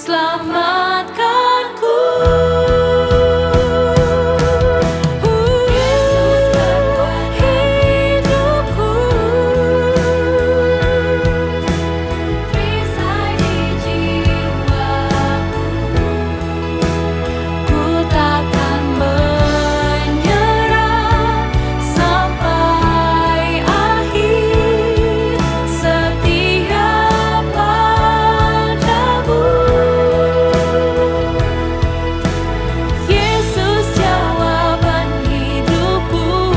selamatkanku. Hidupku perisai di jiwaku. Ku takkan menyerah sampai akhir, setia padamu. Yesus jawaban hidupku,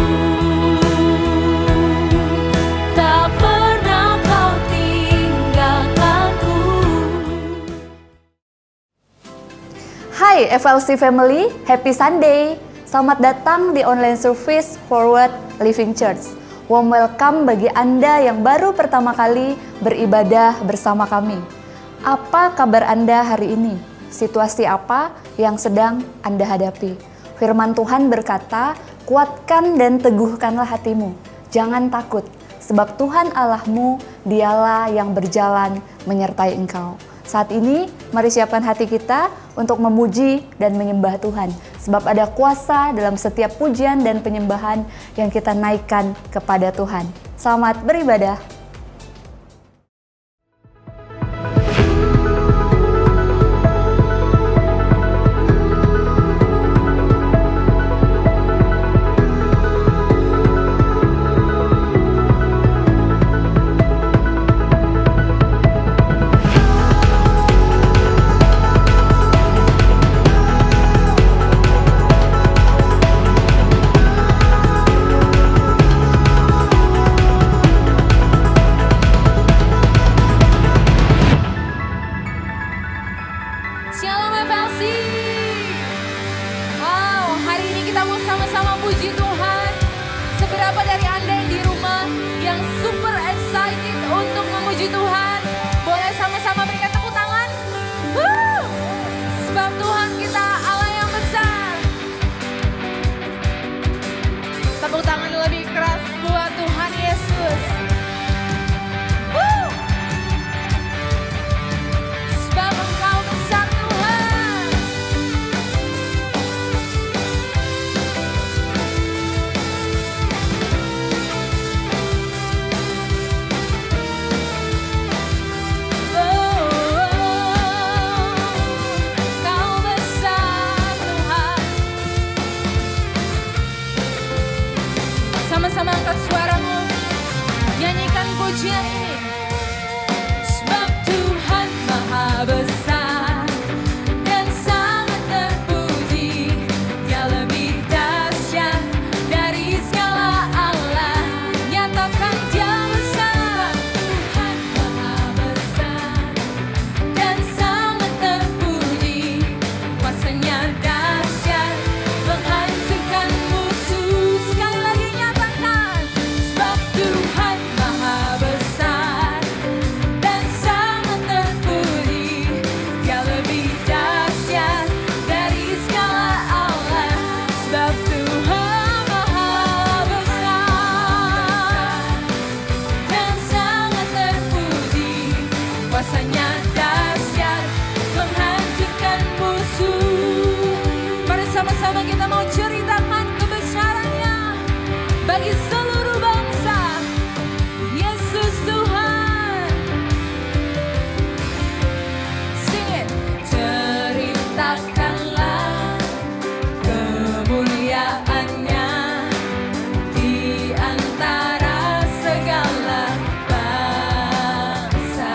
tak pernah kau tinggalkanku. Hai FLC Family, Happy Sunday! Selamat datang di online service Forward Living Church. Warm welcome bagi Anda yang baru pertama kali beribadah bersama kami. Apa kabar Anda hari ini? Situasi apa yang sedang Anda hadapi? Firman Tuhan berkata, kuatkan dan teguhkanlah hatimu. Jangan takut, sebab Tuhan Allahmu, dialah yang berjalan menyertai engkau. Saat ini, mari siapkan hati kita untuk memuji dan menyembah Tuhan. Sebab ada kuasa dalam setiap pujian dan penyembahan yang kita naikkan kepada Tuhan. Selamat beribadah. Shalom FLC. Wow, hari ini kita mau sama-sama puji Tuhan. Seberapa dari Anda yang di rumah yang super excited untuk memuji Tuhan? Boleh sama-sama berikan tepuk tangan? Woo! Sebab Tuhan kita Allah yang besar. Tepuk tangan lebih keras buat Tuhan Yesus. Woo! Sebab Engkau besar Tuhan. Kau besar Tuhan. Sama-sama angkat suaramu, nyanyikan pujian ini. Sebab Tuhan Maha Besar dan sangat terpuji, Dia lebih dahsyat dari segala Allah. Nyatakan Dia besar. Tuhan Maha Besar dan sangat terpuji, kuasanya dahsyat menghancurkan musuh. Sekali lagi nyatakan, sebab Tuhan Maha Besar dan sangat terpuji, Dia lebih dahsyat dari segala Allah. Sebab Tuhan Maha Besar dan sangat terpuji, kuasanya dahsyat menghancurkan musuh. Mari sama-sama kita mau ceritakan kebesarannya bagi seluruh bangsa. Yesus Tuhan. Sing it. Ceritakanlah kemuliaannya di antara segala bangsa.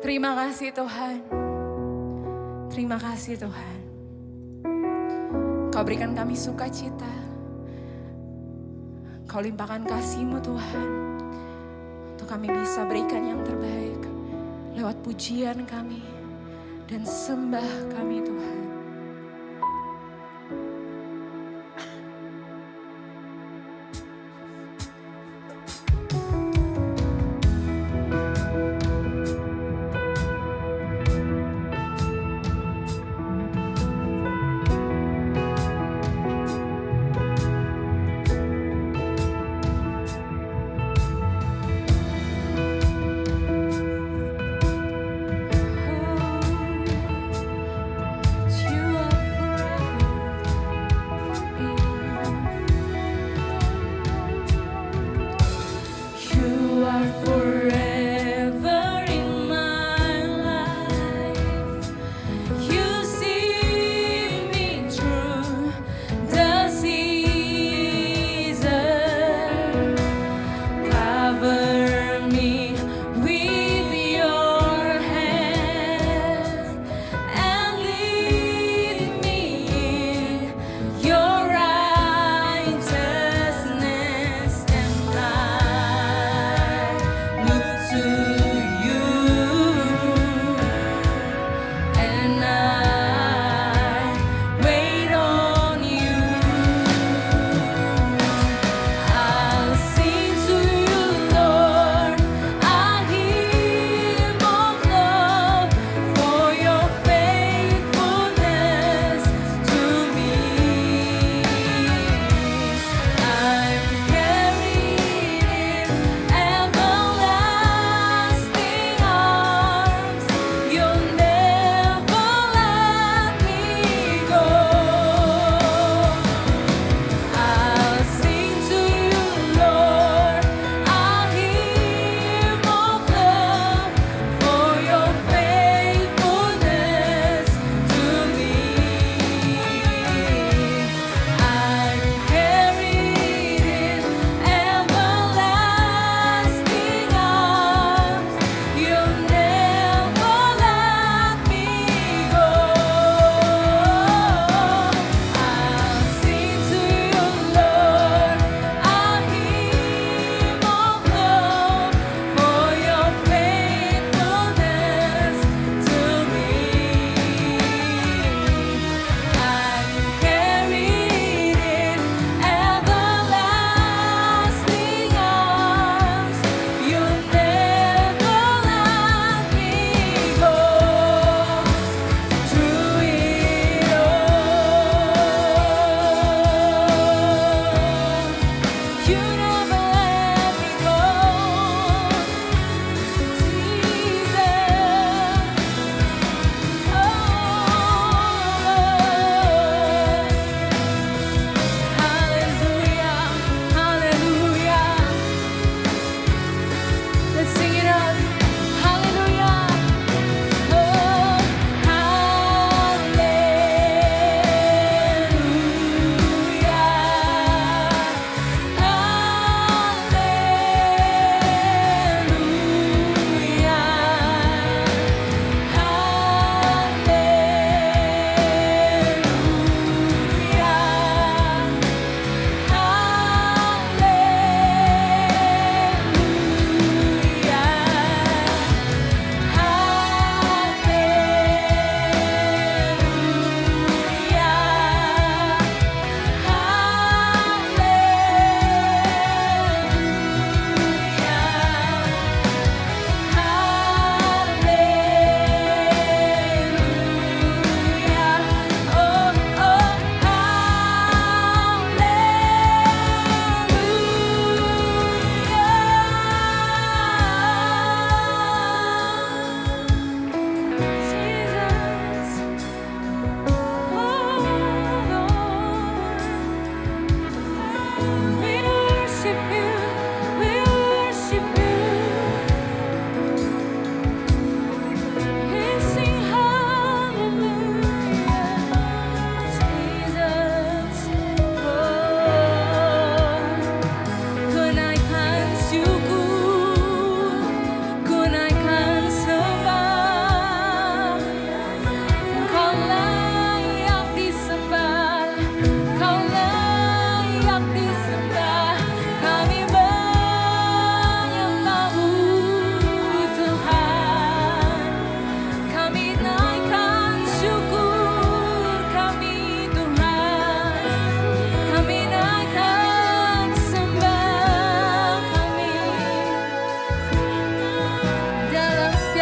Terima kasih Tuhan. Terima kasih Tuhan. Kau berikan kami sukacita. Kau limpahkan kasih-Mu Tuhan. Untuk kami bisa berikan yang terbaik. Lewat pujian kami dan sembah kami Tuhan.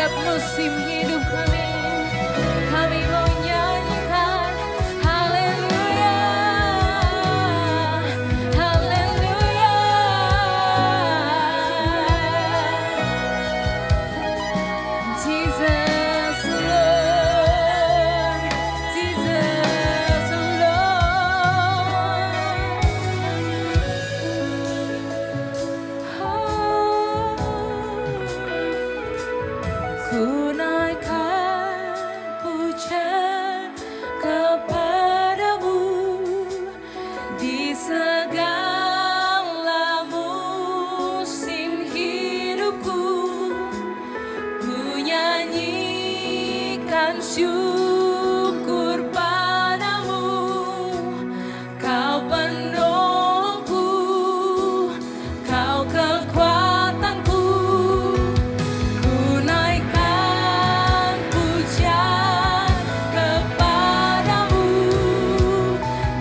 setiap musim hidup kami mau nyanyikan haleluya, haleluya. Jesus Lord, Jesus Lord. Ku naikkan pujian kepadamu di segala musim hidupku. Ku nyanyikan syukur padamu, Kau penolongku, Kau kekuatanku. Ku naikkan pujian kepadamu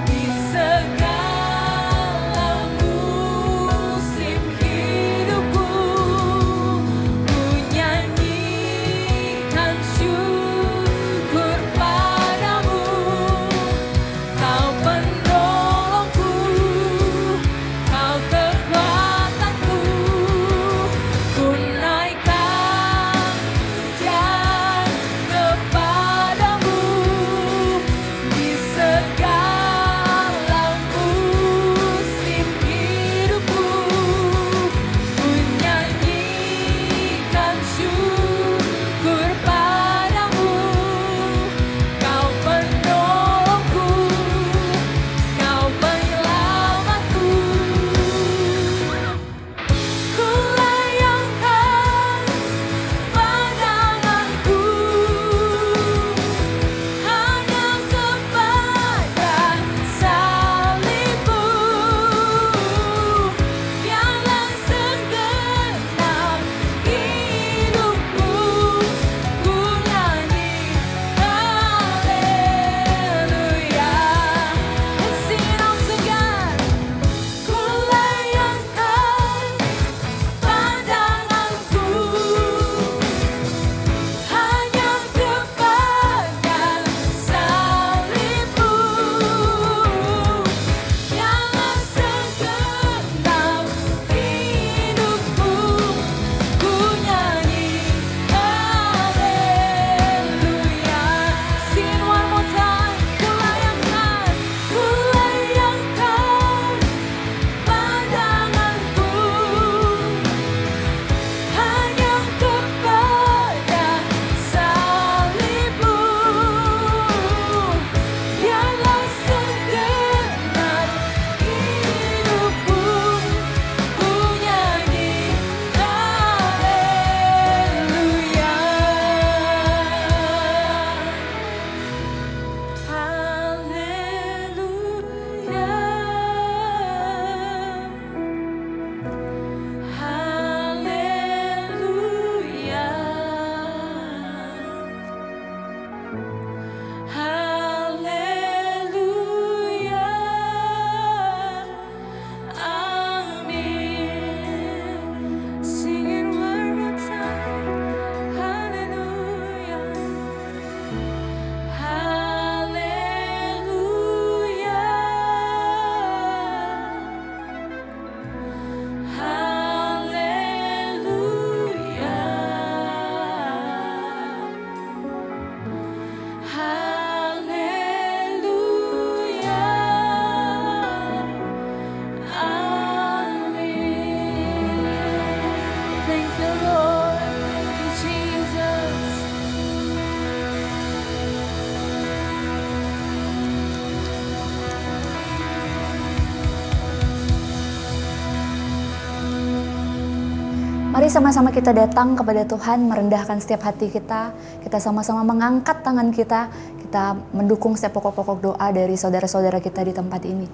di segala musim hidupku. Ku nyanyikan syukur padamu, Kau penolongku, Kau kekuatanku. Ku naikkan pujian kepadamu di segala musim hidupku. Ku nyanyikan syukur padamu, Kau penolongku, Kau penyelamatku. Ku layangkan pandanganku hanya kepada salib-Mu. Biarlah segenap hidupku ku nyanyi haleluya. Let's sing it all together. Ku layangkan pandanganku hanya kepada salib-Mu. Biarlah segenap hidupku ku nyanyi haleluya. Sing it one more time. Ku layangkan pandanganku hanya kepada salib-Mu. Biarlah segenap hidupku ku nyanyi haleluya, haleluya, haleluya, haleluya. Amin. Sing it one more time. Haleluya, haleluya, haleluya, amin. Thank you, Lord. Thank you, Jesus. Mari sama-sama kita datang kepada Tuhan, merendahkan setiap hati kita. Kita sama-sama mengangkat tangan kita. Kita mendukung setiap pokok-pokok doa dari saudara-saudara kita di tempat ini.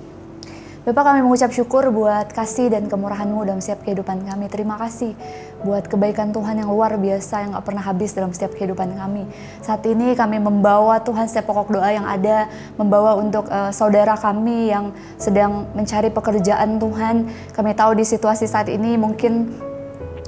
Bapak, kami mengucap syukur buat kasih dan kemurahan-Mu dalam setiap kehidupan kami. Terima kasih buat kebaikan Tuhan yang luar biasa yang gak pernah habis dalam setiap kehidupan kami. Saat ini kami membawa Tuhan setiap pokok doa yang ada, membawa untuk saudara kami yang sedang mencari pekerjaan Tuhan. Kami tahu di situasi saat ini mungkin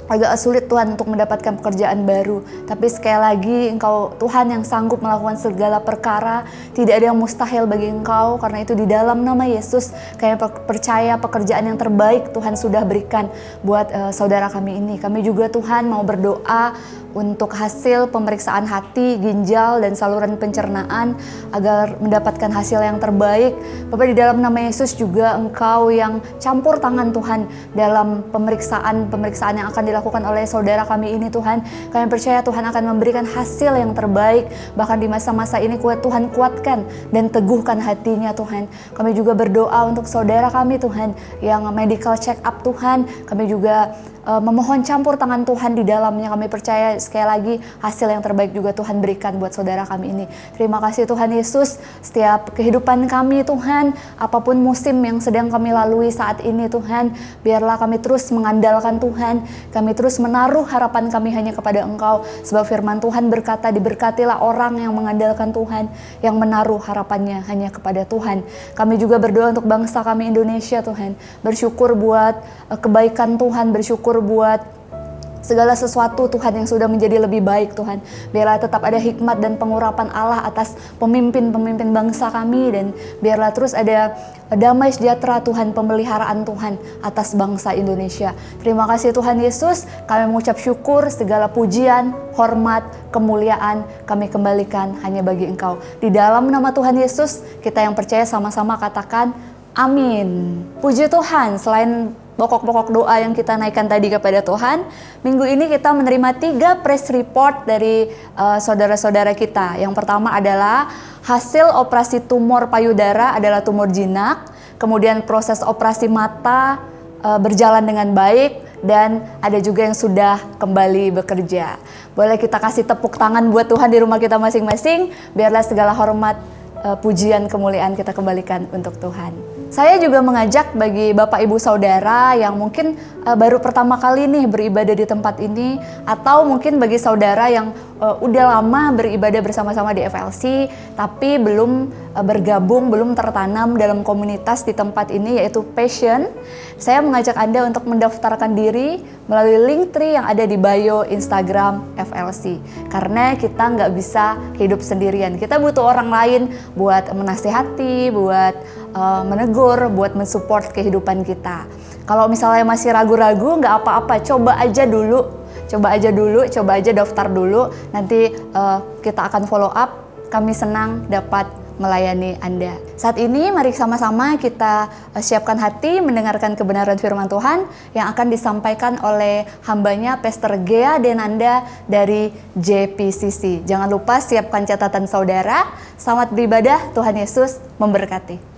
agak sulit Tuhan untuk mendapatkan pekerjaan baru. Tapi sekali lagi Engkau Tuhan yang sanggup melakukan segala perkara. Tidak ada yang mustahil bagi Engkau. Karena itu di dalam nama Yesus kami percaya pekerjaan yang terbaik Tuhan sudah berikan buat saudara kami ini. Kami juga Tuhan mau berdoa untuk hasil pemeriksaan hati, ginjal, dan saluran pencernaan agar mendapatkan hasil yang terbaik. Bapak, di dalam nama Yesus juga Engkau yang campur tangan Tuhan dalam pemeriksaan yang akan dilakukan oleh saudara kami ini Tuhan. Kami percaya Tuhan akan memberikan hasil yang terbaik. Bahkan di masa-masa ini Tuhan kuatkan dan teguhkan hatinya Tuhan. Kami juga berdoa untuk saudara kami Tuhan yang medical check up Tuhan. Kami juga memohon campur tangan Tuhan di dalamnya. Kami percaya sekali lagi hasil yang terbaik juga Tuhan berikan buat saudara kami ini. Terima kasih Tuhan Yesus, setiap kehidupan kami Tuhan, apapun musim yang sedang kami lalui saat ini Tuhan, biarlah kami terus mengandalkan Tuhan, kami terus menaruh harapan kami hanya kepada Engkau. Sebab firman Tuhan berkata, diberkatilah orang yang mengandalkan Tuhan, yang menaruh harapannya hanya kepada Tuhan. Kami juga berdoa untuk bangsa kami Indonesia Tuhan, bersyukur buat kebaikan Tuhan, bersyukur buat segala sesuatu Tuhan yang sudah menjadi lebih baik Tuhan. Biarlah tetap ada hikmat dan pengurapan Allah atas pemimpin-pemimpin bangsa kami, dan biarlah terus ada damai sejahtera Tuhan, pemeliharaan Tuhan atas bangsa Indonesia. Terima kasih Tuhan Yesus, kami mengucap syukur, segala pujian, hormat, kemuliaan kami kembalikan hanya bagi Engkau. Di dalam nama Tuhan Yesus, kita yang percaya sama-sama katakan amin. Puji Tuhan, selain pokok-pokok doa yang kita naikkan tadi kepada Tuhan, minggu ini kita menerima 3 press report dari saudara-saudara kita. Yang pertama adalah hasil operasi tumor payudara adalah tumor jinak, kemudian proses operasi mata berjalan dengan baik, dan ada juga yang sudah kembali bekerja. Boleh kita kasih tepuk tangan buat Tuhan di rumah kita masing-masing, biarlah segala hormat, pujian, kemuliaan kita kembalikan untuk Tuhan. Saya juga mengajak bagi Bapak Ibu Saudara yang mungkin baru pertama kali nih beribadah di tempat ini, atau mungkin bagi saudara yang udah lama beribadah bersama-sama di FLC tapi belum bergabung, belum tertanam dalam komunitas di tempat ini yaitu Passion. Saya mengajak Anda untuk mendaftarkan diri melalui link tree yang ada di bio Instagram FLC. Karena kita nggak bisa hidup sendirian, kita butuh orang lain buat menasihati, buat menegur, buat mensupport kehidupan kita. Kalau misalnya masih ragu-ragu, nggak apa-apa, coba aja daftar dulu, nanti kita akan follow up. Kami senang dapat melayani Anda. Saat ini mari sama-sama kita siapkan hati mendengarkan kebenaran firman Tuhan yang akan disampaikan oleh hambanya Pastor Gea Denanda dari JPCC. Jangan lupa siapkan catatan saudara. Selamat beribadah, Tuhan Yesus memberkati.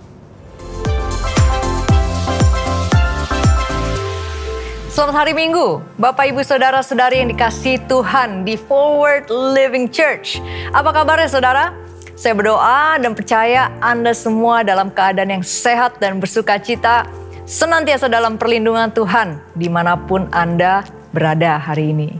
Selamat hari Minggu, Bapak Ibu Saudara-saudari yang dikasihi Tuhan di Forward Living Church. Apa kabarnya saudara? Saya berdoa dan percaya Anda semua dalam keadaan yang sehat dan bersuka cita, senantiasa dalam perlindungan Tuhan dimanapun Anda berada hari ini.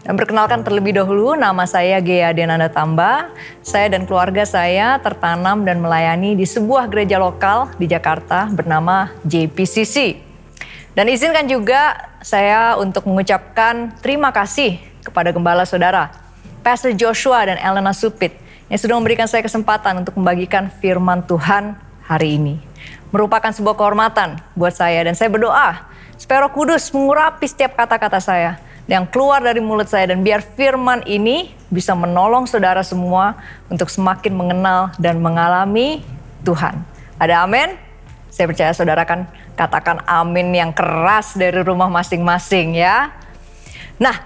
Dan perkenalkan terlebih dahulu, nama saya Gea Denanda Tamba. Saya dan keluarga saya tertanam dan melayani di sebuah gereja lokal di Jakarta bernama JPCC. Dan izinkan juga saya untuk mengucapkan terima kasih kepada gembala saudara, Pastor Joshua dan Elena Supit, yang sudah memberikan saya kesempatan untuk membagikan firman Tuhan hari ini. Merupakan sebuah kehormatan buat saya, dan saya berdoa supaya Roh Kudus mengurapi setiap kata-kata saya yang keluar dari mulut saya, dan biar firman ini bisa menolong saudara semua untuk semakin mengenal dan mengalami Tuhan. Ada amin? Saya percaya saudara kan katakan amin yang keras dari rumah masing-masing ya. Nah,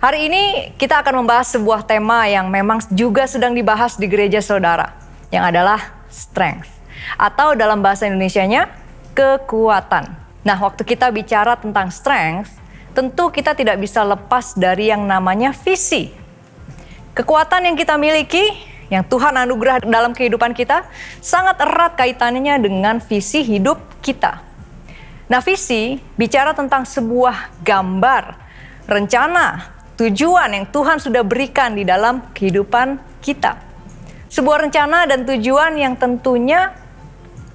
hari ini kita akan membahas sebuah tema yang memang juga sedang dibahas di gereja saudara, yang adalah strength, atau dalam bahasa Indonesianya kekuatan. Nah, waktu kita bicara tentang strength, tentu kita tidak bisa lepas dari yang namanya visi. Kekuatan yang kita miliki, yang Tuhan anugerah dalam kehidupan kita, sangat erat kaitannya dengan visi hidup kita. Nah, visi bicara tentang sebuah gambar, rencana, tujuan yang Tuhan sudah berikan di dalam kehidupan kita. Sebuah rencana dan tujuan yang tentunya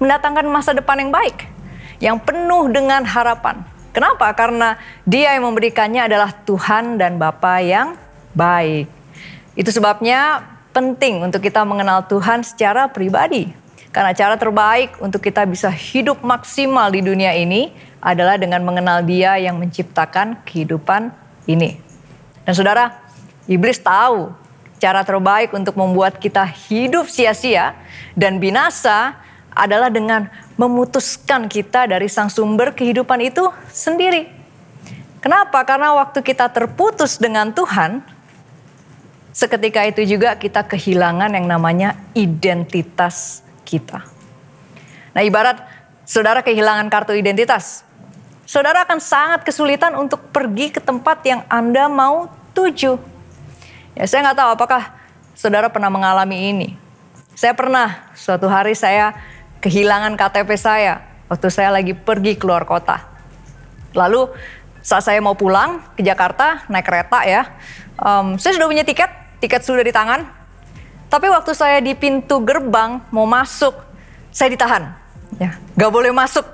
mendatangkan masa depan yang baik, yang penuh dengan harapan. Kenapa? Karena Dia yang memberikannya adalah Tuhan dan Bapa yang baik. Itu sebabnya penting untuk kita mengenal Tuhan secara pribadi. Karena cara terbaik untuk kita bisa hidup maksimal di dunia ini adalah dengan mengenal Dia yang menciptakan kehidupan ini. Dan saudara, iblis tahu cara terbaik untuk membuat kita hidup sia-sia dan binasa adalah dengan memutuskan kita dari sang sumber kehidupan itu sendiri. Kenapa? Karena waktu kita terputus dengan Tuhan, seketika itu juga kita kehilangan yang namanya identitas kita. Nah, ibarat saudara kehilangan kartu identitas, saudara akan sangat kesulitan untuk pergi ke tempat yang Anda mau tuju. Ya, saya nggak tahu apakah saudara pernah mengalami ini. Saya pernah, suatu hari saya kehilangan KTP saya waktu saya lagi pergi keluar kota. Lalu saat saya mau pulang ke Jakarta naik kereta ya, saya sudah punya tiket sudah di tangan. Tapi waktu saya di pintu gerbang mau masuk, saya ditahan. Ya, nggak boleh masuk.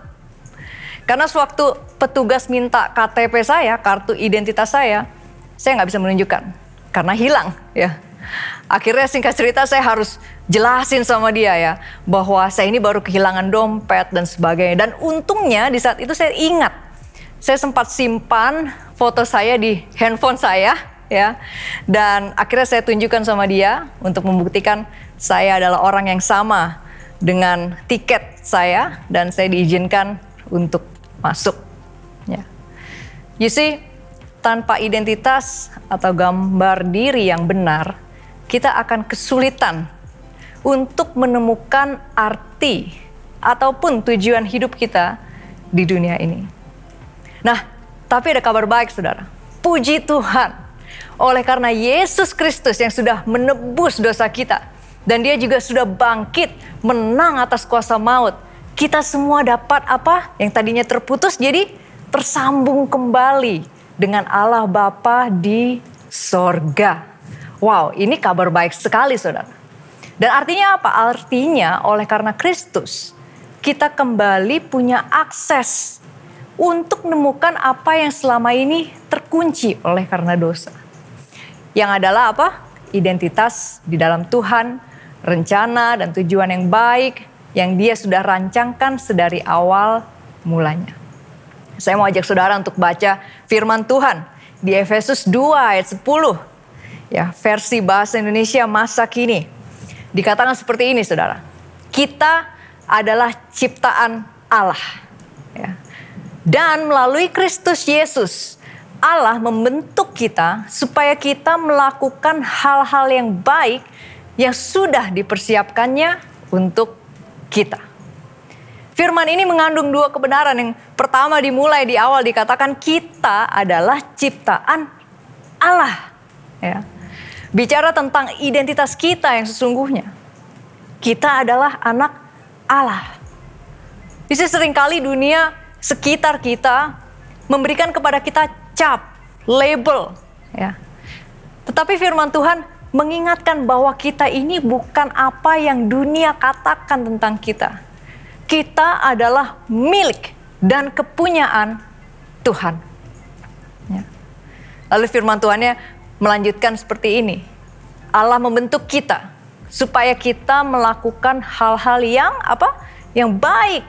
Karena sewaktu petugas minta KTP saya, kartu identitas saya nggak bisa menunjukkan karena hilang ya. Akhirnya singkat cerita saya harus jelasin sama dia ya bahwa saya ini baru kehilangan dompet dan sebagainya. Dan untungnya di saat itu saya ingat, saya sempat simpan foto saya di handphone saya ya. Dan akhirnya saya tunjukkan sama dia untuk membuktikan saya adalah orang yang sama dengan tiket saya dan saya diizinkan untuk masuk ya. You see, tanpa identitas atau gambar diri yang benar, kita akan kesulitan untuk menemukan arti ataupun tujuan hidup kita di dunia ini. Nah, tapi ada kabar baik saudara. Puji Tuhan, oleh karena Yesus Kristus yang sudah menebus dosa kita, dan Dia juga sudah bangkit, menang atas kuasa maut, kita semua dapat apa? Yang tadinya terputus jadi tersambung kembali dengan Allah Bapa di sorga. Wow, ini kabar baik sekali saudara. Dan artinya apa? Artinya oleh karena Kristus, kita kembali punya akses untuk menemukan apa yang selama ini terkunci oleh karena dosa. Yang adalah apa? Identitas di dalam Tuhan, rencana dan tujuan yang baik yang Dia sudah rancangkan sedari awal mulanya. Saya mau ajak saudara untuk baca firman Tuhan di Efesus 2 ayat 10. Ya, versi bahasa Indonesia masa kini. Dikatakan seperti ini saudara. Kita adalah ciptaan Allah. Ya. Dan melalui Kristus Yesus, Allah membentuk kita supaya kita melakukan hal-hal yang baik yang sudah dipersiapkannya untuk kita. Firman ini mengandung dua kebenaran. Yang pertama dimulai di awal dikatakan kita adalah ciptaan Allah. Ya. Bicara tentang identitas kita yang sesungguhnya. Kita adalah anak Allah. Jadi seringkali dunia sekitar kita memberikan kepada kita cap, label. Ya. Tetapi firman Tuhan mengingatkan bahwa kita ini bukan apa yang dunia katakan tentang kita. Kita adalah milik dan kepunyaan Tuhan. Ya. Lalu firman Tuhannya melanjutkan seperti ini. Allah membentuk kita supaya kita melakukan hal-hal yang apa? Yang baik,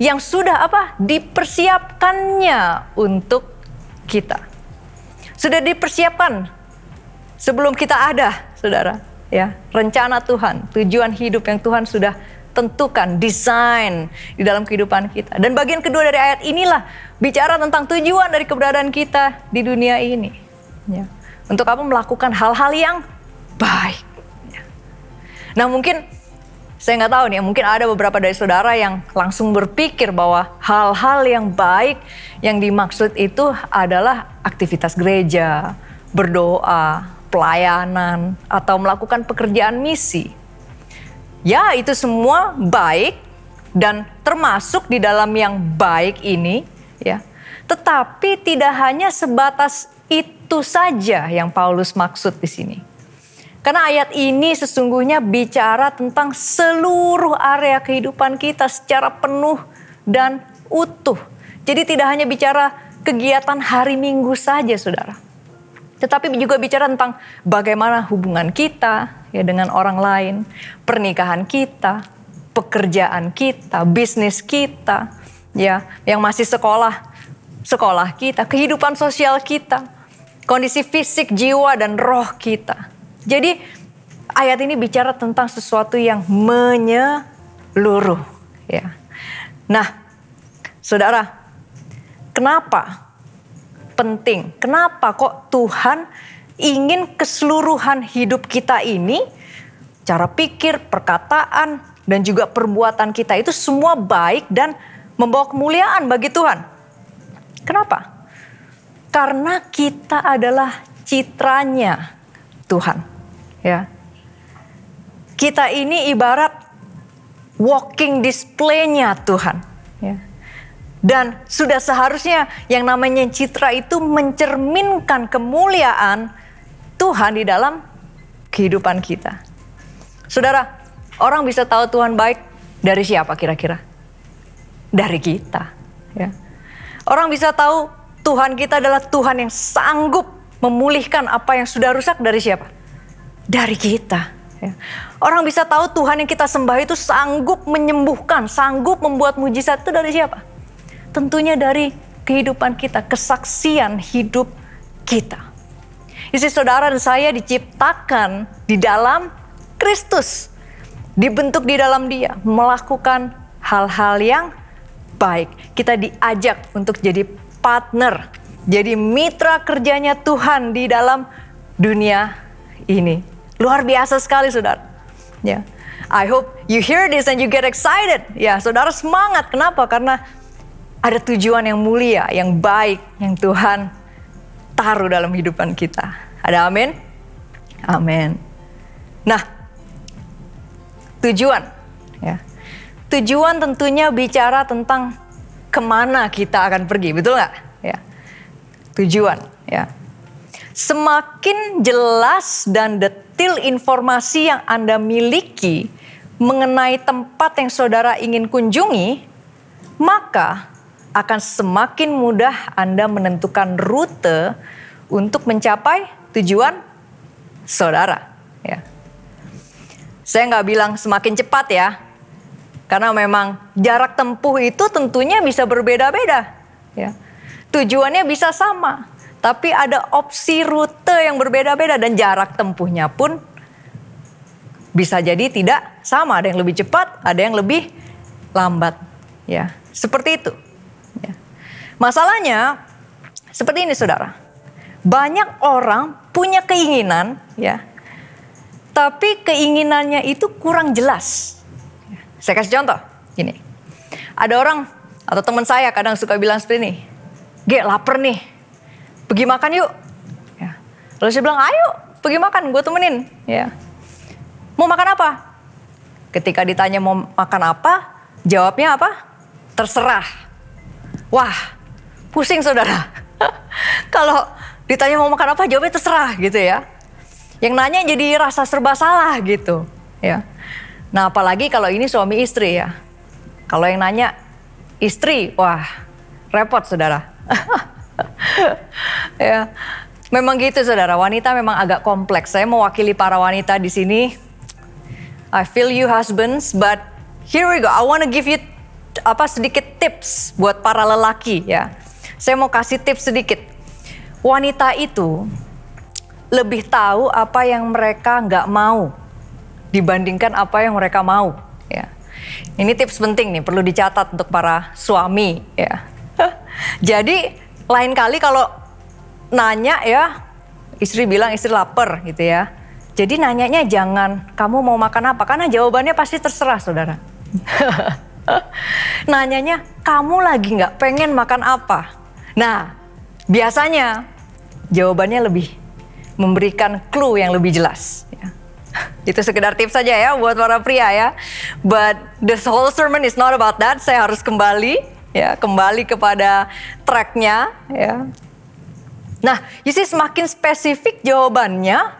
yang sudah apa? Dipersiapkannya untuk kita. Sudah dipersiapkan sebelum kita ada, saudara. Ya, rencana Tuhan, tujuan hidup yang Tuhan sudah tentukan, desain di dalam kehidupan kita. Dan bagian kedua dari ayat inilah bicara tentang tujuan dari keberadaan kita di dunia ini. Ya. Untuk apa? Melakukan hal-hal yang baik. Ya. Nah mungkin, saya nggak tahu nih, mungkin ada beberapa dari saudara yang langsung berpikir bahwa hal-hal yang baik yang dimaksud itu adalah aktivitas gereja, berdoa, pelayanan, atau melakukan pekerjaan misi. Ya, itu semua baik dan termasuk di dalam yang baik ini, ya. Tetapi tidak hanya sebatas itu saja yang Paulus maksud di sini. Karena ayat ini sesungguhnya bicara tentang seluruh area kehidupan kita secara penuh dan utuh. Jadi tidak hanya bicara kegiatan hari Minggu saja, saudara. Tetapi juga bicara tentang bagaimana hubungan kita ya dengan orang lain, pernikahan kita, pekerjaan kita, bisnis kita, ya, yang masih sekolah kita, kehidupan sosial kita, kondisi fisik, jiwa dan roh kita. Jadi ayat ini bicara tentang sesuatu yang menyeluruh, ya. Nah, saudara, kenapa penting? Kenapa kok Tuhan ingin keseluruhan hidup kita ini, cara pikir, perkataan, dan juga perbuatan kita itu semua baik dan membawa kemuliaan bagi Tuhan? Kenapa? Karena kita adalah citranya Tuhan. Ya, kita ini ibarat walking display-nya Tuhan. Ya. Dan sudah seharusnya yang namanya citra itu mencerminkan kemuliaan Tuhan di dalam kehidupan kita. Saudara, orang bisa tahu Tuhan baik dari siapa kira-kira? Dari kita. Ya. Orang bisa tahu Tuhan kita adalah Tuhan yang sanggup memulihkan apa yang sudah rusak dari siapa? Dari kita. Ya. Orang bisa tahu Tuhan yang kita sembah itu sanggup menyembuhkan, sanggup membuat mujizat itu dari siapa? Tentunya dari kehidupan kita, kesaksian hidup kita. Isi saudara dan saya diciptakan di dalam Kristus. Dibentuk di dalam Dia, melakukan hal-hal yang baik. Kita diajak untuk jadi partner, jadi mitra kerjanya Tuhan di dalam dunia ini. Luar biasa sekali, saudara. Ya, I hope you hear this and you get excited. Ya, saudara semangat. Kenapa? Karena ada tujuan yang mulia, yang baik, yang Tuhan taruh dalam kehidupan kita. Ada amin? Amin. Nah, tujuan. Ya, tujuan tentunya bicara tentang kemana kita akan pergi, betul nggak? Ya, tujuan. Ya. Semakin jelas dan detail informasi yang Anda miliki mengenai tempat yang saudara ingin kunjungi, maka akan semakin mudah Anda menentukan rute untuk mencapai tujuan saudara. Ya. Saya nggak bilang semakin cepat ya, karena memang jarak tempuh itu tentunya bisa berbeda-beda. Ya. Tujuannya bisa sama. Tapi ada opsi rute yang berbeda-beda dan jarak tempuhnya pun bisa jadi tidak sama. Ada yang lebih cepat, ada yang lebih lambat. Ya, seperti itu. Ya. Masalahnya seperti ini, saudara. Banyak orang punya keinginan, ya, tapi keinginannya itu kurang jelas. Ya. Saya kasih contoh, gini. Ada orang atau teman saya kadang suka bilang seperti ini, "Ge, lapar nih. Pergi makan yuk." Ya. Lalu saya bilang, "Ayo pergi makan, gue temenin." Ya. Mau makan apa? Ketika ditanya mau makan apa, jawabnya apa? Terserah. Wah, pusing, saudara. Kalau ditanya mau makan apa, jawabnya terserah gitu ya. Yang nanya jadi rasa serba salah gitu. Ya. Nah, apalagi kalau ini suami istri ya. Kalau yang nanya istri, wah repot, saudara. Ya, memang gitu, saudara. Wanita memang agak kompleks. Saya mewakili para wanita di sini. I feel you husbands, but here we go. I want to give you sedikit tips buat para lelaki ya. Saya mau kasih tips sedikit. Wanita itu lebih tahu apa yang mereka nggak mau dibandingkan apa yang mereka mau. Ya. Ini tips penting nih, perlu dicatat untuk para suami ya. Jadi lain kali kalau nanya ya, istri bilang istri lapar gitu ya. Jadi nanyanya jangan kamu mau makan apa, karena jawabannya pasti terserah, saudara. Nanyanya kamu lagi nggak pengen makan apa. Nah, biasanya jawabannya lebih memberikan clue yang lebih jelas. Ya. Itu sekedar tips saja ya buat para pria ya. But the whole sermon is not about that. Saya harus kembali kepada tracknya ya. Nah, semakin spesifik jawabannya,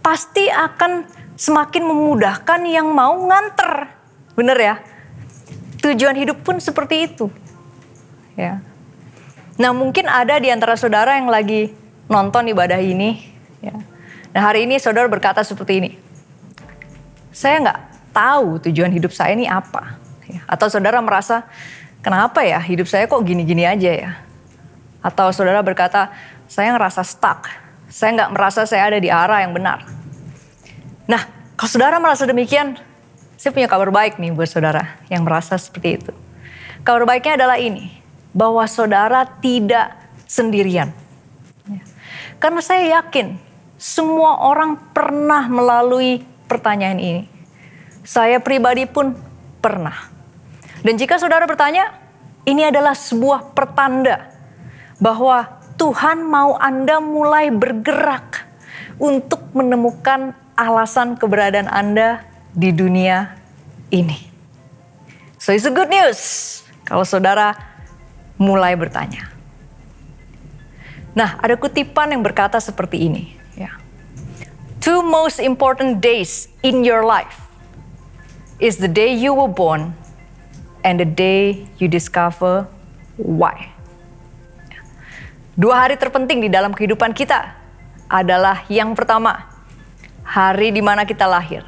pasti akan semakin memudahkan yang mau nganter. Bener ya? Tujuan hidup pun seperti itu. Ya. Nah, mungkin ada di antara saudara yang lagi nonton ibadah ini. Ya. Nah, hari ini saudara berkata seperti ini. Saya nggak tahu tujuan hidup saya ini apa. Ya. Atau saudara merasa, kenapa ya hidup saya kok gini-gini aja ya. Atau saudara berkata, saya ngerasa stuck. Saya nggak merasa saya ada di arah yang benar. Nah, kalau saudara merasa demikian, saya punya kabar baik nih buat saudara yang merasa seperti itu. Kabar baiknya adalah ini, bahwa saudara tidak sendirian. Karena saya yakin semua orang pernah melalui pertanyaan ini. Saya pribadi pun pernah. Dan jika saudara bertanya, ini adalah sebuah pertanda bahwa Tuhan mau Anda mulai bergerak untuk menemukan alasan keberadaan Anda di dunia ini. So it's a good news kalau saudara mulai bertanya. Nah, ada kutipan yang berkata seperti ini. Ya. 2 most important days in your life is the day you were born and the day you discover why. 2 hari terpenting di dalam kehidupan kita adalah yang pertama, hari di mana kita lahir.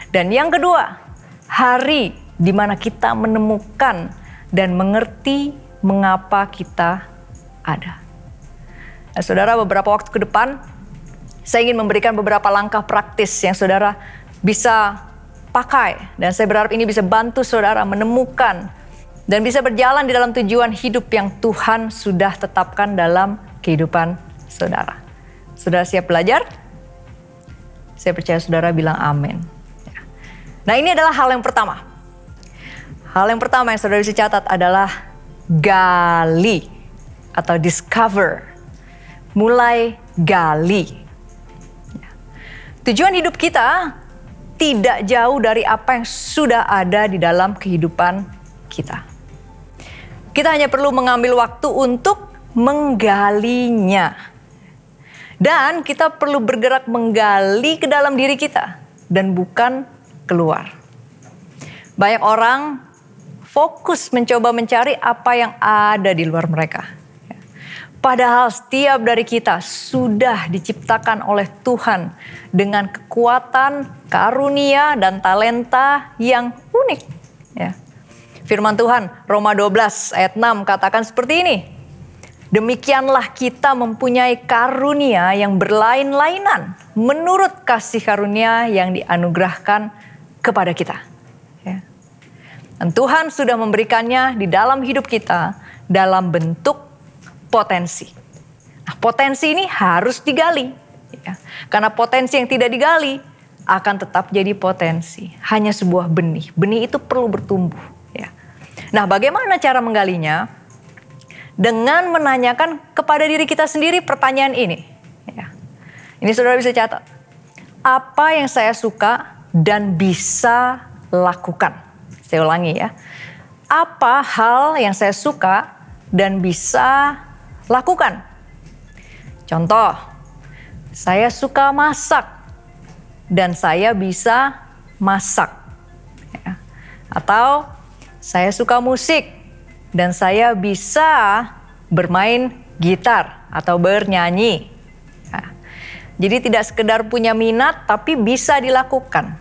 Dan yang kedua, hari di mana kita menemukan dan mengerti mengapa kita ada. Nah, saudara, beberapa waktu ke depan, saya ingin memberikan beberapa langkah praktis yang saudara bisa pakai. Dan saya berharap ini bisa bantu saudara menemukan dan bisa berjalan di dalam tujuan hidup yang Tuhan sudah tetapkan dalam kehidupan saudara. Saudara siap belajar? Saya percaya saudara bilang amin. Nah, ini adalah hal yang pertama. Hal yang pertama yang saudara bisa catat adalah gali atau discover. Mulai gali. Tujuan hidup kita tidak jauh dari apa yang sudah ada di dalam kehidupan kita. Kita hanya perlu mengambil waktu untuk menggalinya. Dan kita perlu bergerak menggali ke dalam diri kita dan bukan keluar. Banyak orang fokus mencoba mencari apa yang ada di luar mereka. Padahal setiap dari kita sudah diciptakan oleh Tuhan dengan kekuatan, karunia, dan talenta yang unik. Ya. Firman Tuhan, Roma 12 ayat 6 katakan seperti ini. Demikianlah kita mempunyai karunia yang berlain-lainan menurut kasih karunia yang dianugerahkan kepada kita. Ya. Dan Tuhan sudah memberikannya di dalam hidup kita dalam bentuk potensi. Nah, potensi ini harus digali. Ya. Karena potensi yang tidak digali akan tetap jadi potensi. Hanya sebuah benih. Benih itu perlu bertumbuh. Ya. Nah, bagaimana cara menggalinya? Dengan menanyakan kepada diri kita sendiri pertanyaan ini. Ya. Ini saudara bisa catat. Apa yang saya suka dan bisa lakukan? Saya ulangi ya. Apa hal yang saya suka dan bisa lakukan? Contoh, saya suka masak dan saya bisa masak. Ya. Atau saya suka musik dan saya bisa bermain gitar atau bernyanyi. Ya. Jadi tidak sekedar punya minat tapi bisa dilakukan.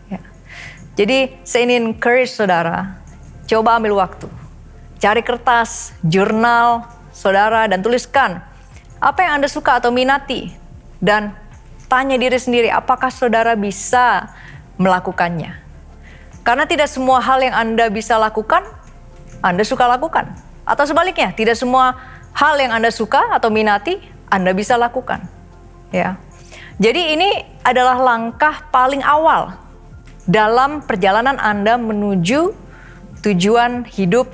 Ya. Jadi saya ingin encourage saudara, coba ambil waktu. Cari kertas, jurnal saudara dan tuliskan apa yang Anda suka atau minati. Dan tanya diri sendiri apakah saudara bisa melakukannya. Karena tidak semua hal yang Anda bisa lakukan, Anda suka lakukan. Atau sebaliknya, tidak semua hal yang Anda suka atau minati, Anda bisa lakukan. Ya. Jadi ini adalah langkah paling awal dalam perjalanan Anda menuju tujuan hidup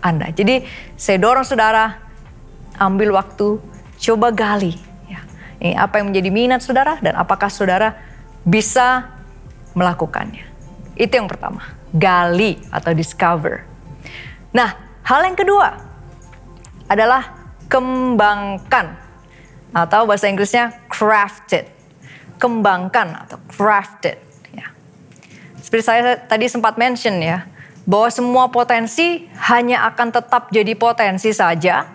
Anda. Jadi saya dorong saudara, ambil waktu, coba gali. Ya. Ini apa yang menjadi minat saudara dan apakah saudara bisa melakukannya. Itu yang pertama, gali atau discover. Nah, hal yang kedua adalah kembangkan atau bahasa Inggrisnya crafted. Kembangkan atau crafted. Ya. Seperti saya tadi sempat mention ya, bahwa semua potensi hanya akan tetap jadi potensi saja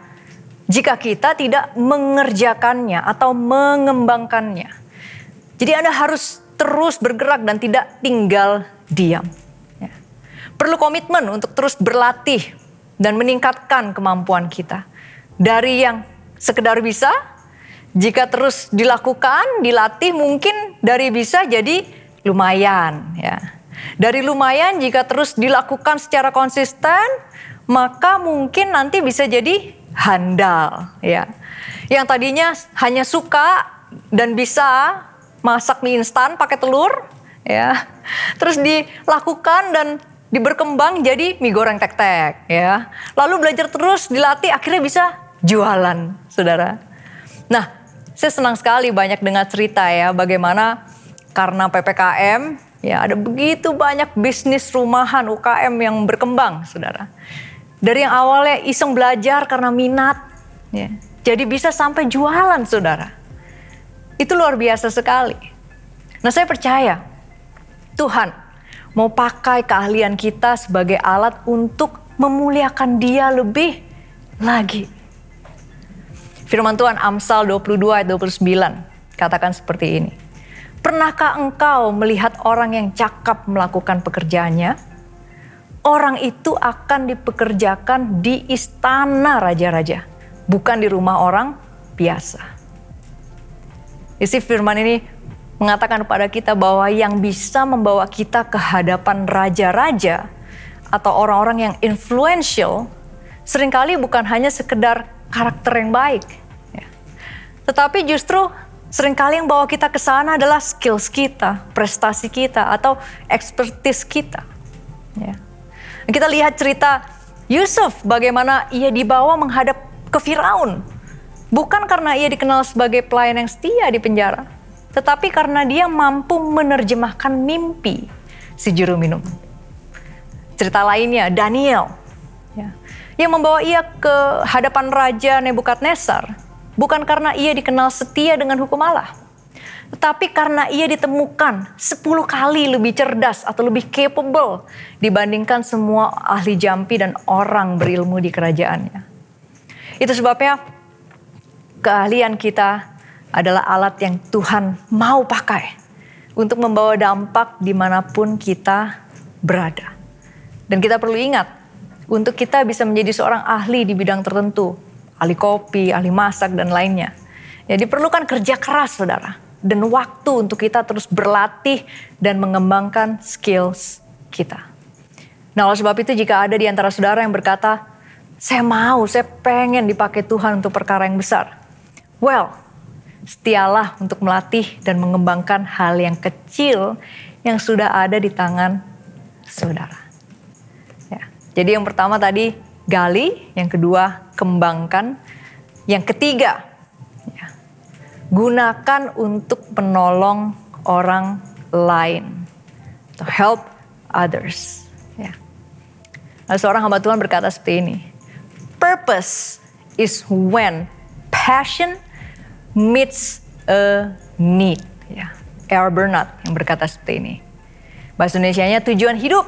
jika kita tidak mengerjakannya atau mengembangkannya. Jadi Anda harus terus bergerak dan tidak tinggal diam. Ya. Perlu komitmen untuk terus berlatih dan meningkatkan kemampuan kita. Dari yang sekedar bisa, jika terus dilakukan, dilatih, mungkin dari bisa jadi lumayan. Ya. Dari lumayan jika terus dilakukan secara konsisten, maka mungkin nanti bisa jadi handal. Ya. Yang tadinya hanya suka dan bisa masak mie instan pakai telur, ya, terus dilakukan dan berkembang jadi mie goreng tek-tek, ya. Lalu belajar terus, dilatih, akhirnya bisa jualan, saudara. Nah, saya senang sekali banyak dengar cerita ya, bagaimana karena PPKM, ya ada begitu banyak bisnis rumahan UKM yang berkembang, saudara. Dari yang awalnya iseng belajar karena minat, ya, jadi bisa sampai jualan, saudara. Itu luar biasa sekali. Nah, saya percaya Tuhan mau pakai keahlian kita sebagai alat untuk memuliakan Dia lebih lagi. Firman Tuhan Amsal 22 ayat 29 katakan seperti ini. Pernahkah engkau melihat orang yang cakap melakukan pekerjaannya? Orang itu akan dipekerjakan di istana raja-raja, bukan di rumah orang biasa. Isi firman ini mengatakan kepada kita bahwa yang bisa membawa kita ke hadapan raja-raja atau orang-orang yang influential seringkali bukan hanya sekedar karakter yang baik. Ya. Tetapi justru seringkali yang bawa kita ke sana adalah skills kita, prestasi kita atau expertise kita. Ya. Kita lihat cerita Yusuf bagaimana ia dibawa menghadap ke Firaun. Bukan karena ia dikenal sebagai pelayan yang setia di penjara, tetapi karena dia mampu menerjemahkan mimpi si juru minum. Cerita lainnya Daniel, ya, yang membawa ia ke hadapan Raja Nebukadnezar, bukan karena ia dikenal setia dengan hukum Allah, tetapi karena ia ditemukan 10 kali lebih cerdas atau lebih capable dibandingkan semua ahli jampi dan orang berilmu di kerajaannya. Itu sebabnya keahlian kita adalah alat yang Tuhan mau pakai untuk membawa dampak dimanapun kita berada. Dan kita perlu ingat, untuk kita bisa menjadi seorang ahli di bidang tertentu, ahli kopi, ahli masak, dan lainnya, ya diperlukan kerja keras, saudara, dan waktu untuk kita terus berlatih dan mengembangkan skills kita. Nah, oleh sebab itu jika ada di antara saudara yang berkata, saya pengen dipakai Tuhan untuk perkara yang besar. Well, setialah untuk melatih dan mengembangkan hal yang kecil yang sudah ada di tangan saudara. Ya. Jadi yang pertama tadi gali, yang kedua kembangkan, yang ketiga ya, gunakan untuk menolong orang lain, to help others. Ya. Nah, seorang hamba Tuhan berkata seperti ini, purpose is when passion meets a need. Ya, R. Bernard yang berkata seperti ini. Bahasa Indonesianya, tujuan hidup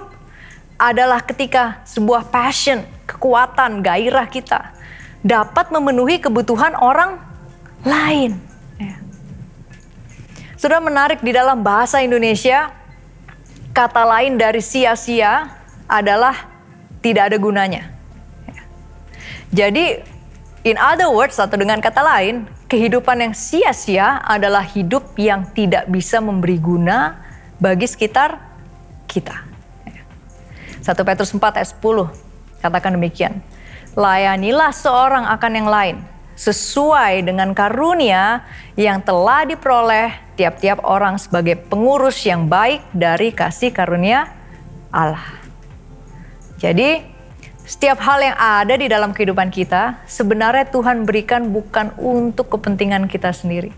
adalah ketika sebuah passion, kekuatan, gairah kita dapat memenuhi kebutuhan orang lain. Ya. Sudah menarik di dalam bahasa Indonesia, kata lain dari sia-sia adalah tidak ada gunanya. Ya. Jadi, in other words, atau dengan kata lain, kehidupan yang sia-sia adalah hidup yang tidak bisa memberi guna bagi sekitar kita. 1 Petrus 4 ayat 10 katakan demikian. Layanilah seorang akan yang lain sesuai dengan karunia yang telah diperoleh tiap-tiap orang sebagai pengurus yang baik dari kasih karunia Allah. Jadi, setiap hal yang ada di dalam kehidupan kita sebenarnya Tuhan berikan bukan untuk kepentingan kita sendiri,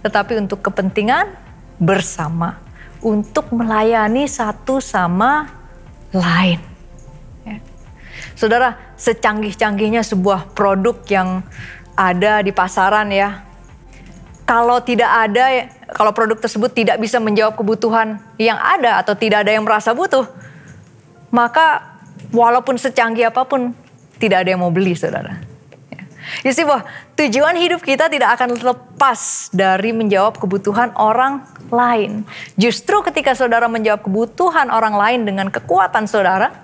tetapi untuk kepentingan bersama, untuk melayani satu sama lain. Ya. Saudara, secanggih-canggihnya sebuah produk yang ada di pasaran ya, kalau produk tersebut tidak bisa menjawab kebutuhan yang ada atau tidak ada yang merasa butuh, maka Walaupun secanggih apapun, tidak ada yang mau beli, saudara. You see bahwa tujuan hidup kita tidak akan lepas dari menjawab kebutuhan orang lain. Justru ketika saudara menjawab kebutuhan orang lain dengan kekuatan saudara,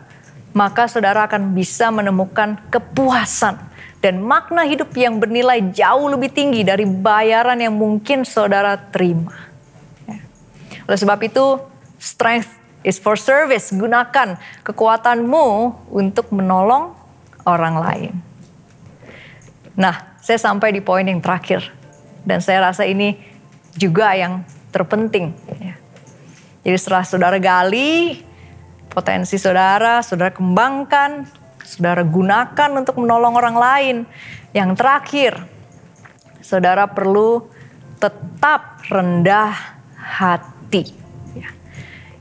maka saudara akan bisa menemukan kepuasan dan makna hidup yang bernilai jauh lebih tinggi dari bayaran yang mungkin saudara terima. Oleh sebab itu, strength is for service. Gunakan kekuatanmu untuk menolong orang lain. Nah, saya sampai di poin yang terakhir. Dan saya rasa ini juga yang terpenting. Jadi setelah saudara gali potensi saudara, saudara kembangkan, saudara gunakan untuk menolong orang lain. Yang terakhir, saudara perlu tetap rendah hati.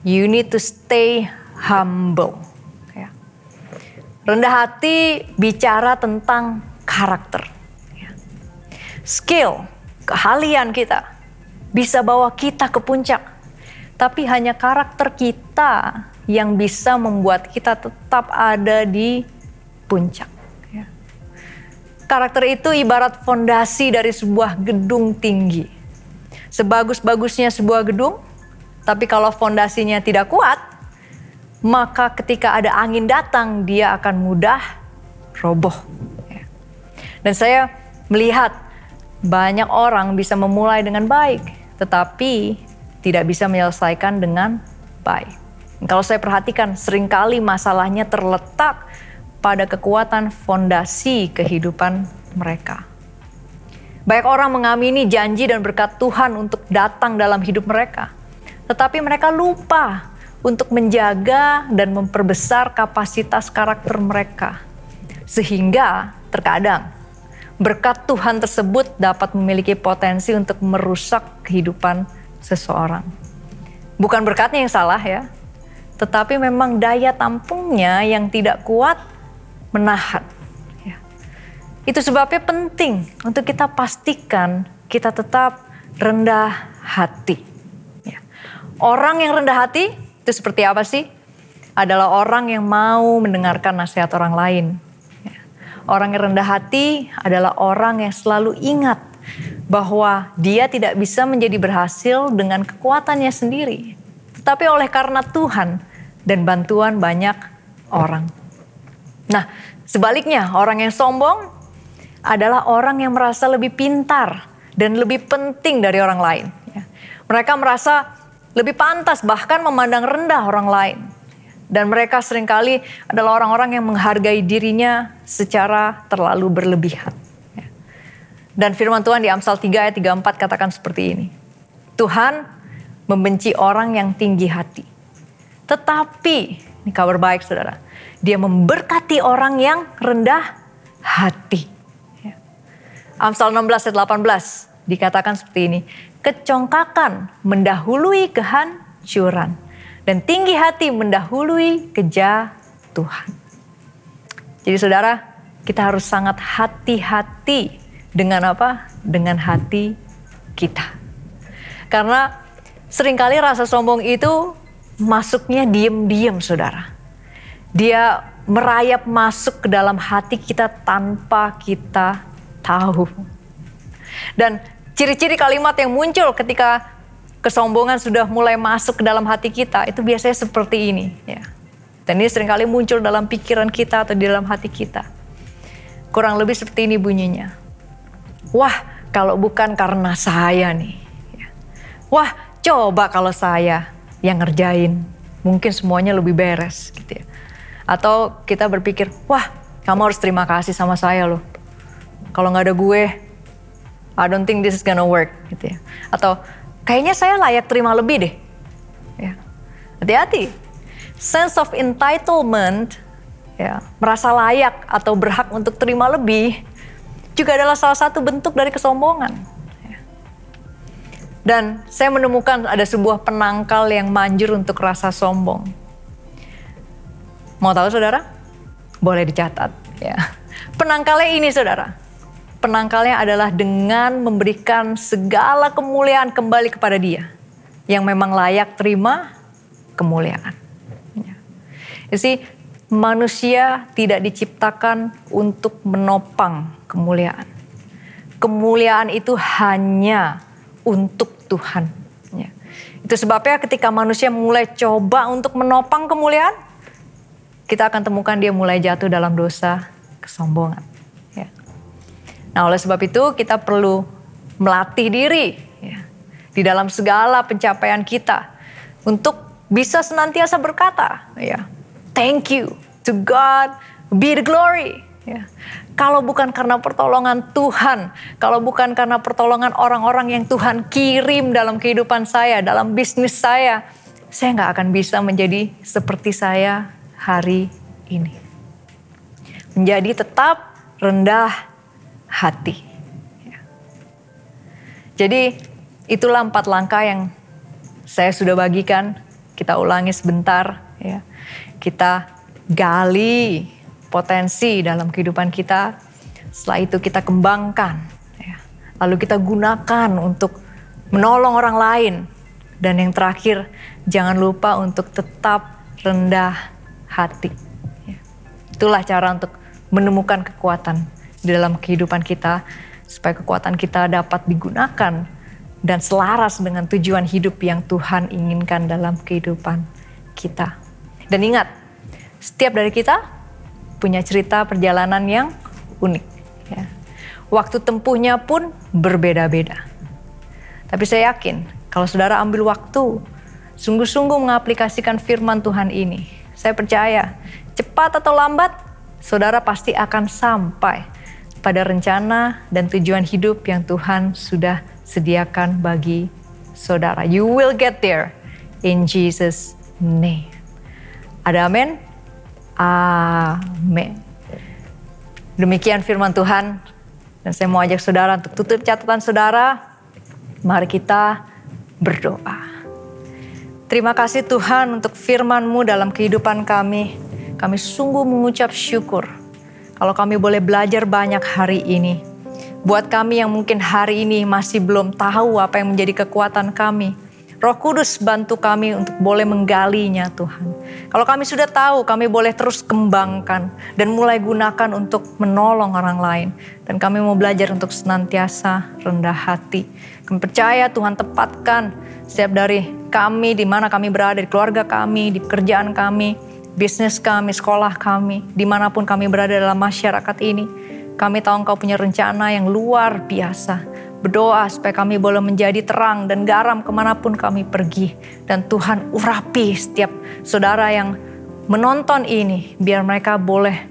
You need to stay humble. Rendah hati bicara tentang karakter. Skill, keahlian kita bisa bawa kita ke puncak. Tapi hanya karakter kita yang bisa membuat kita tetap ada di puncak. Karakter itu ibarat fondasi dari sebuah gedung tinggi. Sebagus-bagusnya sebuah gedung, tapi kalau fondasinya tidak kuat, maka ketika ada angin datang, dia akan mudah roboh. Dan saya melihat banyak orang bisa memulai dengan baik, tetapi tidak bisa menyelesaikan dengan baik. Kalau saya perhatikan, seringkali masalahnya terletak pada kekuatan fondasi kehidupan mereka. Banyak orang mengamini janji dan berkat Tuhan untuk datang dalam hidup mereka, tetapi mereka lupa untuk menjaga dan memperbesar kapasitas karakter mereka. Sehingga terkadang berkat Tuhan tersebut dapat memiliki potensi untuk merusak kehidupan seseorang. Bukan berkatnya yang salah ya, tetapi memang daya tampungnya yang tidak kuat menahan. Itu sebabnya penting untuk kita pastikan kita tetap rendah hati. Orang yang rendah hati itu seperti apa sih? Adalah orang yang mau mendengarkan nasihat orang lain. Orang yang rendah hati adalah orang yang selalu ingat bahwa dia tidak bisa menjadi berhasil dengan kekuatannya sendiri, tetapi oleh karena Tuhan dan bantuan banyak orang. Nah, sebaliknya orang yang sombong adalah orang yang merasa lebih pintar dan lebih penting dari orang lain. Mereka merasa lebih pantas bahkan memandang rendah orang lain. Dan mereka seringkali adalah orang-orang yang menghargai dirinya secara terlalu berlebihan. Dan firman Tuhan di Amsal 3 ayat 34 katakan seperti ini. Tuhan membenci orang yang tinggi hati. Tetapi, ini kabar baik saudara, dia memberkati orang yang rendah hati. Amsal 16 ayat 18 dikatakan seperti ini. Kecongkakan mendahului kehancuran. Dan tinggi hati mendahului kejatuhan. Jadi saudara, kita harus sangat hati-hati dengan apa? Dengan hati kita. Karena seringkali rasa sombong itu masuknya diam-diam saudara. Dia merayap masuk ke dalam hati kita tanpa kita tahu. Dan ciri-ciri kalimat yang muncul ketika kesombongan sudah mulai masuk ke dalam hati kita, itu biasanya seperti ini. Ya. Dan ini seringkali muncul dalam pikiran kita atau di dalam hati kita. Kurang lebih seperti ini bunyinya. Wah, kalau bukan karena saya nih. Ya. Wah, coba kalau saya yang ngerjain. Mungkin semuanya lebih beres. Gitu ya. Atau kita berpikir, wah kamu harus terima kasih sama saya loh. Kalau gak ada gue, I don't think this is gonna work. Gitu ya. Atau kayaknya saya layak terima lebih deh. Ya. Hati-hati. Sense of entitlement, ya, merasa layak atau berhak untuk terima lebih, juga adalah salah satu bentuk dari kesombongan. Ya. Dan saya menemukan ada sebuah penangkal yang manjur untuk rasa sombong. Mau tahu saudara? Boleh dicatat. Ya. Penangkalnya ini saudara. Penangkalnya adalah dengan memberikan segala kemuliaan kembali kepada Dia yang memang layak terima kemuliaan. Jadi manusia tidak diciptakan untuk menopang kemuliaan. Kemuliaan itu hanya untuk Tuhan. Ya. Itu sebabnya ketika manusia mulai coba untuk menopang kemuliaan, kita akan temukan dia mulai jatuh dalam dosa kesombongan. Ya. Nah, oleh sebab itu kita perlu melatih diri ya, di dalam segala pencapaian kita untuk bisa senantiasa berkata, ya, thank you to God, be the glory. Ya. Kalau bukan karena pertolongan Tuhan, kalau bukan karena pertolongan orang-orang yang Tuhan kirim dalam kehidupan saya, dalam bisnis saya nggak akan bisa menjadi seperti saya hari ini. Menjadi tetap rendah hati. Ya. Jadi itulah 4 langkah yang saya sudah bagikan. Kita ulangi sebentar. Ya. Kita gali potensi dalam kehidupan kita, setelah itu kita kembangkan, ya. Lalu kita gunakan untuk menolong orang lain, dan yang terakhir jangan lupa untuk tetap rendah hati. Ya. Itulah cara untuk menemukan kekuatan di dalam kehidupan kita, supaya kekuatan kita dapat digunakan dan selaras dengan tujuan hidup yang Tuhan inginkan dalam kehidupan kita. Dan ingat, setiap dari kita punya cerita perjalanan yang unik. Ya. Waktu tempuhnya pun berbeda-beda. Tapi saya yakin kalau saudara ambil waktu, sungguh-sungguh mengaplikasikan firman Tuhan ini, saya percaya cepat atau lambat, saudara pasti akan sampai pada rencana dan tujuan hidup yang Tuhan sudah sediakan bagi saudara. You will get there in Jesus' name. Ada amin? Amin. Demikian firman Tuhan. Dan saya mau ajak saudara untuk tutup catatan saudara. Mari kita berdoa. Terima kasih Tuhan untuk firman-Mu dalam kehidupan kami. Kami sungguh mengucap syukur kalau kami boleh belajar banyak hari ini. Buat kami yang mungkin hari ini masih belum tahu apa yang menjadi kekuatan kami, Roh Kudus bantu kami untuk boleh menggalinya Tuhan. Kalau kami sudah tahu, kami boleh terus kembangkan dan mulai gunakan untuk menolong orang lain. Dan kami mau belajar untuk senantiasa rendah hati. Kami percaya Tuhan tepatkan setiap dari kami, di mana kami berada, di keluarga kami, di pekerjaan kami, bisnis kami, sekolah kami, dimanapun kami berada dalam masyarakat ini. Kami tahu Engkau punya rencana yang luar biasa. Berdoa supaya kami boleh menjadi terang dan garam kemanapun kami pergi. Dan Tuhan urapi setiap saudara yang menonton ini, biar mereka boleh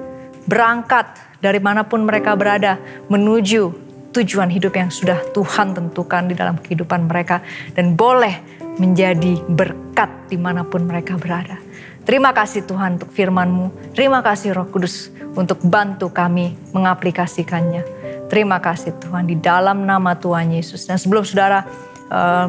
berangkat dari manapun mereka berada menuju tujuan hidup yang sudah Tuhan tentukan di dalam kehidupan mereka. Dan boleh menjadi berkat dimanapun mereka berada. Terima kasih Tuhan untuk firman-Mu. Terima kasih Roh Kudus untuk bantu kami mengaplikasikannya. Terima kasih Tuhan di dalam nama Tuhan Yesus. Dan sebelum saudara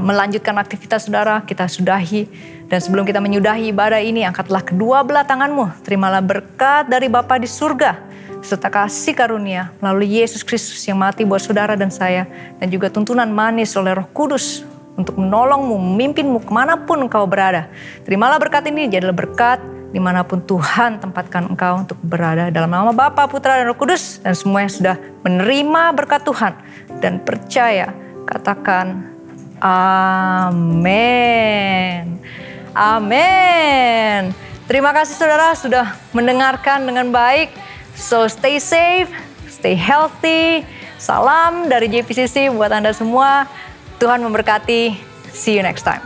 melanjutkan aktivitas saudara, kita sudahi. Dan sebelum kita menyudahi ibadah ini, angkatlah kedua belah tanganmu. Terimalah berkat dari Bapa di surga, serta kasih karunia melalui Yesus Kristus yang mati buat saudara dan saya. Dan juga tuntunan manis oleh Roh Kudus untuk menolongmu, memimpinmu kemanapun engkau berada. Terimalah berkat ini, jadilah berkat dimanapun Tuhan tempatkan engkau untuk berada. Dalam nama Bapa, Putra, dan Roh Kudus. Dan semua yang sudah menerima berkat Tuhan dan percaya, katakan amin. Amin. Terima kasih saudara sudah mendengarkan dengan baik. So stay safe, stay healthy. Salam dari JPCC buat Anda semua. Tuhan memberkati. See you next time.